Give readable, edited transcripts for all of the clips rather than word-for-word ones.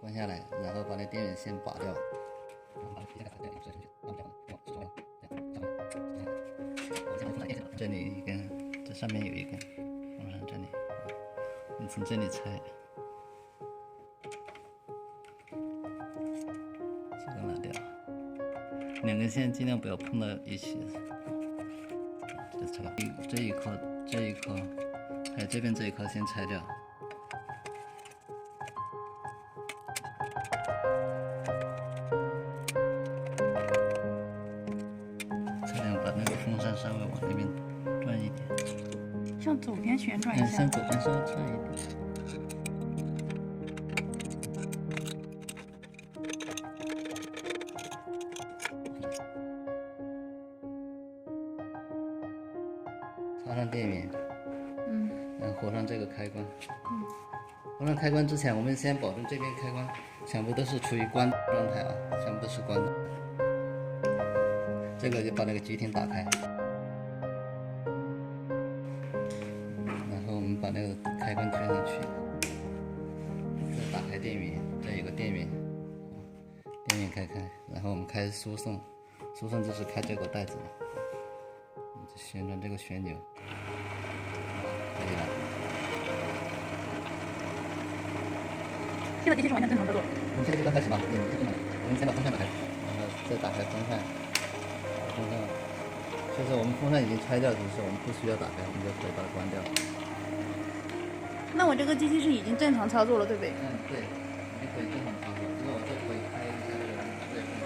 关下来，然后把那电源线拔掉。这里一根，这上面有一根，放上这里，你从这里拆，这个拿掉，两根线尽量不要碰到一起。这拆这一颗，还有这边这一颗先拆掉。尽量把那个风扇稍微往那边转一点，向左边旋转一下，向左边稍微转一点。插上电源，然后合上这个开关。合上开关之前，我们先保证这边开关全部都是处于关状态啊，全部都是关的。这个就把那个机厅打开，然后我们把那个开关推上去，再打开电源，这有个电源，电源开，然后我们开始输送，输送就是开这个带子，旋转这个旋钮，可以了。现在机器是完全正常操作。我们现在就刚开始嘛，我们先把风扇打开，然后再打开风扇。就是我们风扇已经拆掉，只是我们不需要打开，我们就可以把它关掉。那我这个机器是已经正常操作了，对不对？对，你可以正常操作。之后我这可以开一下这个热风。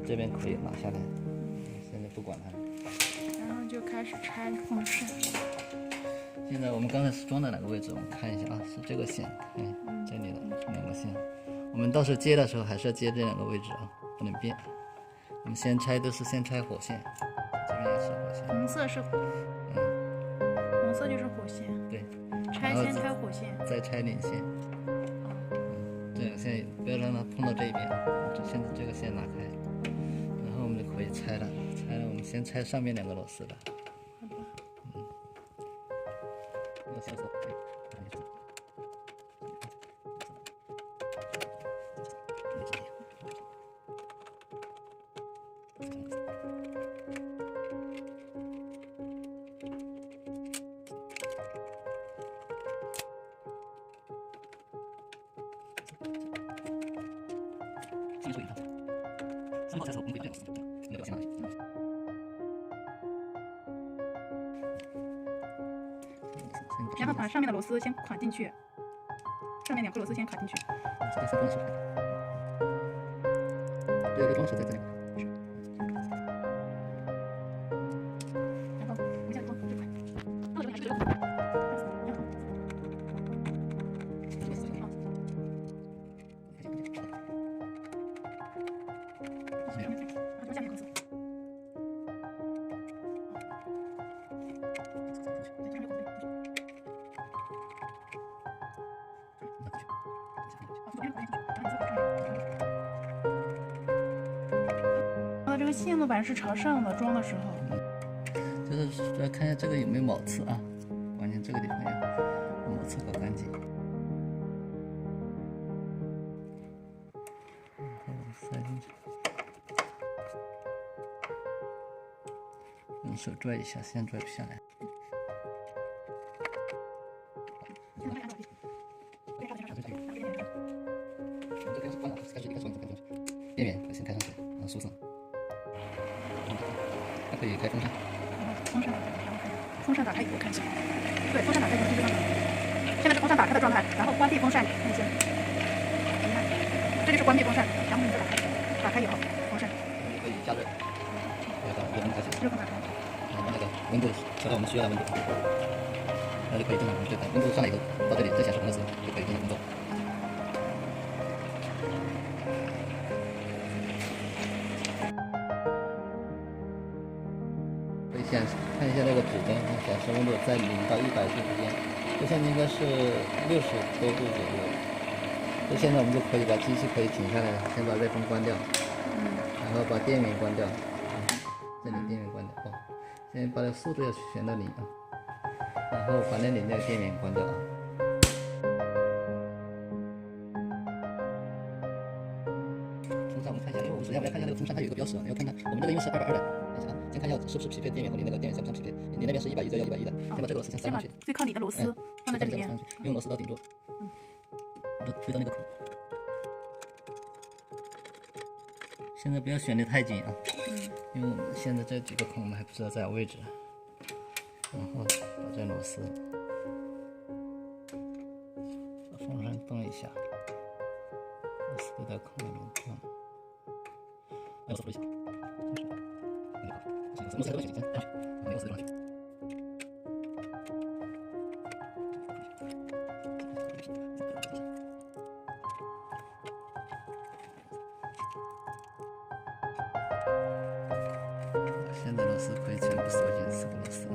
这边可以拿下来，现在不管它。然后就开始拆风扇。现在我们刚才是装在哪个位置？我们看一下啊，是这个线，这里的两个线。我们到时候接的时候还是要接这两个位置啊，不能变。我们先拆都是先拆火线，这边也是火线。红色是，红色就是火线。对，先拆火线，再拆领线。这两个线不要让它碰到这一边，现在这个线拿开。然后我们就可以拆了，我们先拆上面两个螺丝的。好的。这个小手可以。先说一套，3号才是我们可以这样子，那个先拿去。然后把上面的螺丝先卡进去，上面2颗螺丝先卡进去。这是装饰。对，有个装饰在这里。然后我们现在装这块，到这个还是这个。这个线路板是朝上的，装的时候，就是要看一下这个有没有卯刺啊，关键这个地方要卯刺搞干净。然后塞进去，用手拽一下，线拽不下来。电源先开上去，然后输送。它可以开风扇。风扇打开以后看一下。对，风扇打开以后是这样的。现在是风扇打开的状态，然后关闭风扇看一下。你看，这就是关闭风扇，然后你再打开，打开以后风扇可以加热。那个热风开启。热风打开。然后把那个温度调到我们需要的温度，那就可以正常对温度上来以后，到这里这显示红的时候就可以进行工作。可以看一下那个指针，显示温度在0到100度之间。这现在应该是60多度左右。就现在我们就可以把机器可以停下来，先把热风关掉，然后把电源关掉，这里电源关掉。现在把这速度要选到0啊，然后把那里那个电源关掉啊。风扇我们看一下，因为我们首先要看一下那个风扇它有一个标识，你要看看我们这个因为是220的，看一下啊，先看一下是不是匹配电源和你那个电源相不相匹配。你那边是110的，要110的，先把这个螺丝先塞上去。最靠里的螺丝放在这里面，用螺丝刀顶住，推到那个孔。现在不要选得太紧啊，因为我们现在这几个孔我们还不知道在哪位置。然后把这螺丝，把风扇动一下，螺丝对到孔里面放。螺丝扶一下，螺丝还是先上去，把螺丝放上去。现在螺丝可以全部锁紧4个螺丝。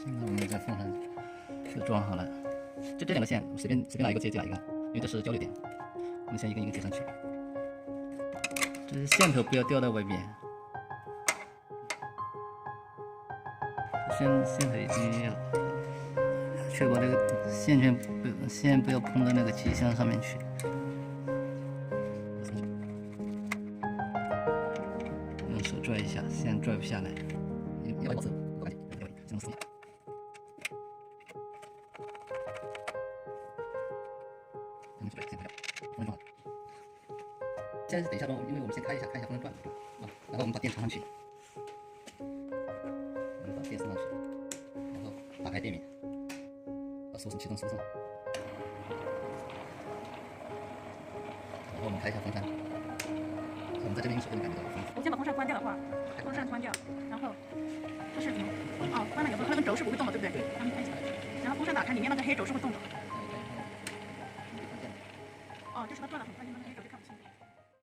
现在我们在风扇就装好了，就这2个线，随便拿一个接哪一个，因为这是交流点，我们先一个一个接上去。这些线头不要掉到外边。线头已经要确保这个线不要碰到那个机箱上面去。用手拽一下，线拽不下来。要螺丝，不赶紧，先螺丝。现在等一下装，因为我们先开一下风扇转啊，然后我们把电插上去。把电送上去，然后打开电源，把启动输送，然后我们开一下风扇。我们在这边用手就能感觉到风。我先把风扇关掉的话，风扇关掉，然后这是关了以后，它那个轴是不会动的，对不对？咱们看一下，然后风扇打开，里面那个黑轴是会动的。